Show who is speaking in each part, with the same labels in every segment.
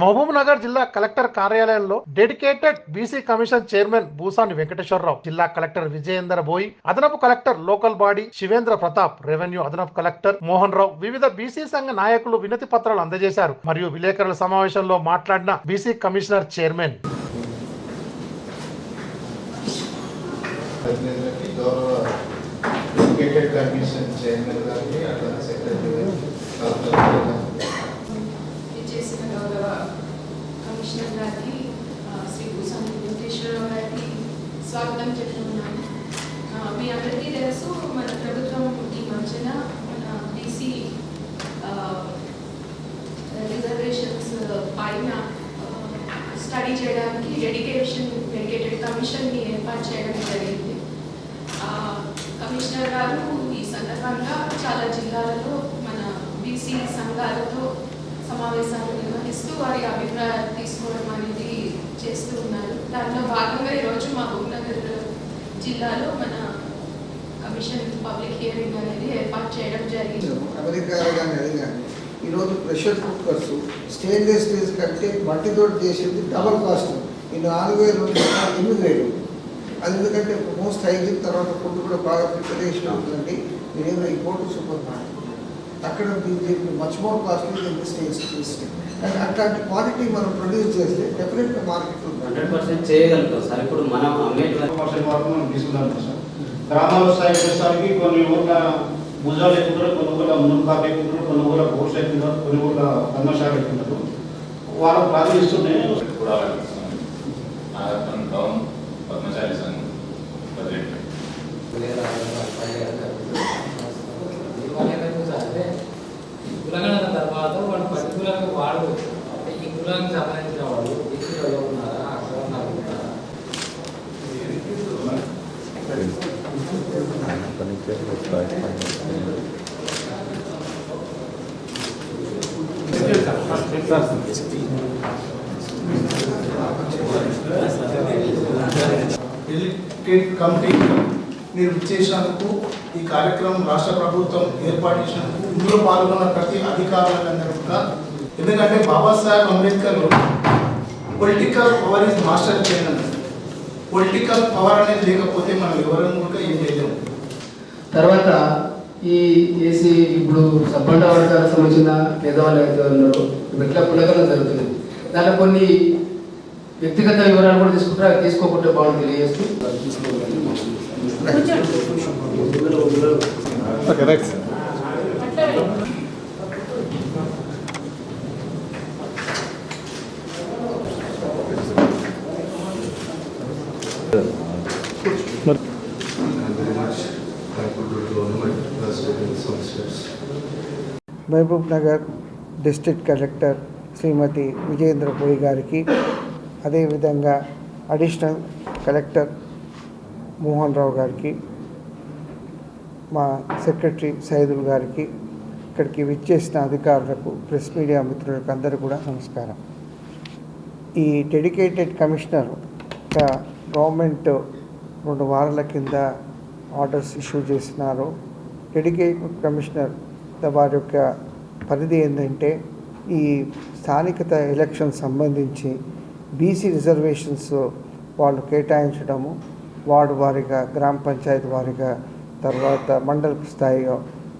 Speaker 1: మహబూబ్ నగర్ జిల్లా కలెక్టర్ కార్యాలయంలో dedicated BC commission chairman Bhusani Venkateswararao, జిల్లా కలెక్టర్ విజయేందర్ బోయి, అదనపు collector local body Shivendra Pratap, revenue అదనపు కలెక్టర్ మోహన్ రావు వివిధ బీసీ సంఘ నాయకులు వినతి పత్రాలు అందజేశారు. మరియు విలేకరుల సమావేశంలో మాట్లాడిన బీసీ కమిషనర్ చైర్మన్
Speaker 2: కమిషనర్ గారికి శ్రీ భూసాని వెంకటేశ్వరరావు గారికి స్వాగతం చెప్తున్నాను. మీ అందరికీ తెలుసు, మన ప్రభుత్వం ఈ మధ్యన మన బీసీ రిజర్వేషన్స్ పైన స్టడీ చేయడానికి డెడికేటెడ్ కమిషన్ని ఏర్పాటు చేయడం జరిగింది. కమిషనర్ గారు ఈ సందర్భంగా చాలా జిల్లాలలో మన బీసీ సంఘాలతో సమావేశాలు నిర్వహిస్తూ వారి అభిప్రాయాలు తీసుకోవడం అనేది చేస్తూ ఉన్నారు. దాంట్లో భాగంగా ఈరోజు మా మహబూబ్నగర్ జిల్లాలో మన కమిషన్ పబ్లిక్ హియరింగ్ అనేది ఏర్పాటు చేయడం జరిగింది.
Speaker 3: అమెరికా కానీ ఈరోజు ప్రెషర్ కుక్కర్స్ స్టెయిన్లెస్ స్టీల్ కంటే మట్టితో చేసేది డబల్ కాస్ట్. ఈ 4,000 8,000. అది ఎందుకంటే మోస్ట్ హైజీన్, తర్వాత ఫుడ్ కూడా బాగా ప్రిపరేషన్ అవుతుందండి. మీరేమో ఈ కోర్టు సూపర్ మార్కెట్ అక్కడ much more costly then states. And అట్లాంటి క్వాలిటీ మనం ప్రొడ్యూస్ చేస్తే డెఫినెట్గా మార్కెట్
Speaker 4: 100% చేయగలుగుతాం సార్. ఇప్పుడు మనం
Speaker 5: గ్రామాల స్థాయి వచ్చేసరికి కొన్ని ఊర్ల భుజాలు ఎక్కుంటారు, కొన్ని ఊర్ల మునుకాపు ఎక్కుంటారు, కొన్ని ఊర్ల బోర్స్ ఎక్కుంటారు, కొన్ని ఊర్ల కర్మశాల ఎక్కుంటారు. వాళ్ళ ప్రారంభిస్తుంటే
Speaker 6: పద్మశాలి సంఘం
Speaker 7: కులగణ తర్వాత వాళ్ళు పర్టికులర్గా వాడు ఈ కులానికి సంబంధించిన వాళ్ళు బీసీలో ఉన్నారా, అక్కడ ఉన్నారా?
Speaker 5: కమిటీ మీరు చేసినందుకు, ఈ కార్యక్రమం రాష్ట్ర ప్రభుత్వం ఏర్పాటు చేసినందుకు, ఇందులో పాల్గొన్న ప్రతి అధికారులందరూ కూడా, ఎందుకంటే Babasaheb Ambedkar political power is master చేయడం. పొలిటికల్ పవర్ అనేది లేకపోతే మనం ఎవరైనా కూడా ఏం చేయలేము.
Speaker 8: తర్వాత ఈ ఏసీ ఇప్పుడు సబ్బండ వర్గాలకు సంబంధించిన పేదవాళ్ళు అయితే ఉన్నారో ఇట్లా పునగలం జరుగుతుంది. దాంట్లో కొన్ని వ్యక్తిగత వివరాలు కూడా తీసుకుంటారు, అది తీసుకోకుండా బాగుంది తెలియజేస్తూ
Speaker 3: మహబూబ్ నగర్ డిస్ట్రిక్ట్ కలెక్టర్ శ్రీమతి విజయేంద్ర బోయి గారికి, అదేవిధంగా అడిషనల్ కలెక్టర్ మోహన్ రావు గారికి, మా సెక్రటరీ సైదుల్ గారికి, ఇక్కడికి విచ్చేసిన అధికారులకు, ప్రెస్ మీడియా మిత్రులకు అందరూ కూడా నమస్కారం. ఈ డెడికేటెడ్ కమిషనర్ గవర్నమెంట్ 2 వారాల కింద ఆర్డర్స్ ఇష్యూ చేసినారు. డెడికేటెడ్ కమిషనర్ వారి యొక్క పరిధి ఏంటంటే, ఈ స్థానికత ఎలక్షన్ సంబంధించి బీసీ రిజర్వేషన్స్ వాళ్ళు కేటాయించడము, వార్డు వారీగా, గ్రామ పంచాయతీ వారీగా, తర్వాత మండల స్థాయిగా,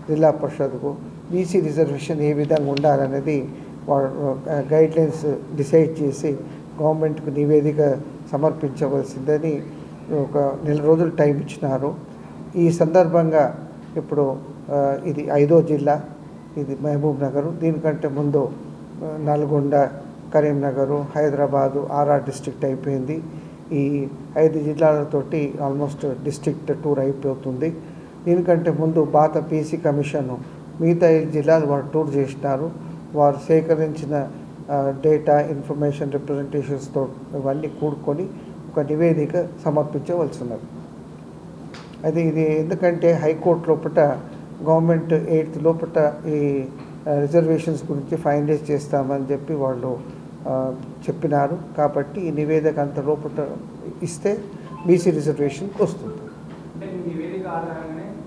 Speaker 3: జిల్లా పరిషత్కు బీసీ రిజర్వేషన్ ఏ విధంగా ఉండాలనేది వాళ్ళు గైడ్లైన్స్ డిసైడ్ చేసి గవర్నమెంట్కు నివేదిక సమర్పించవలసిందని ఒక 4 రోజులు టైం ఇచ్చినారు. ఈ సందర్భంగా ఇప్పుడు ఇది 5వ జిల్లా, ఇది మహబూబ్ నగర్. దీనికంటే ముందు నల్గొండ, కరీంనగర్, హైదరాబాదు, ఆర్ఆర్ డిస్ట్రిక్ట్ అయిపోయింది. ఈ 5 జిల్లాలతోటి ఆల్మోస్ట్ డిస్ట్రిక్ట్ టూర్ అయిపోతుంది. దీనికంటే ముందు పాత పీసీ కమిషన్ మిగతా 5 జిల్లాలు వారు టూర్ చేసినారు. వారు సేకరించిన డేటా, ఇన్ఫర్మేషన్, రిప్రజెంటేషన్స్తో ఇవన్నీ కూడుకొని ఒక నివేదిక సమర్పించవలసినది. అది ఇది ఎందుకంటే హైకోర్టు లోపల గవర్నమెంట్ 8th లోపల ఈ రిజర్వేషన్స్ గురించి ఫైనలైజ్ చేస్తామని చెప్పి వాళ్ళు చెప్పినారు. కాబట్టి ఈ నివేదిక అంత లోపల ఇస్తే బీసీ రిజర్వేషన్కి వస్తుంది.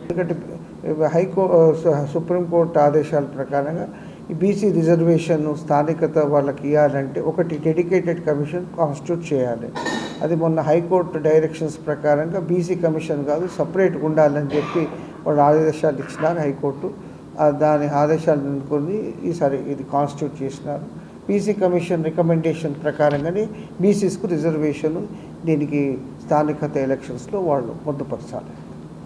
Speaker 3: ఎందుకంటే సుప్రీంకోర్టు ఆదేశాల ప్రకారంగా ఈ బీసీ రిజర్వేషన్ స్థానికత వాళ్ళకి ఇవ్వాలంటే ఒకటి డెడికేటెడ్ కమిషన్ కాన్స్టిట్యూట్ చేయాలి. అది మొన్న హైకోర్టు డైరెక్షన్స్ ప్రకారంగా బీసీ కమిషన్ కాదు సపరేట్గా ఉండాలని చెప్పి వాళ్ళు ఆదేశాలు ఇచ్చినారు హైకోర్టు. దాని ఆదేశాలను అనుకుని ఈసారి ఇది కాన్స్టిట్యూట్ చేసినారు. బీసీ కమిషన్ రికమెండేషన్ ప్రకారంగానే బీసీస్కు రిజర్వేషన్ దీనికి స్థానికత ఎలక్షన్స్లో వాళ్ళు పొందుపరచాలి.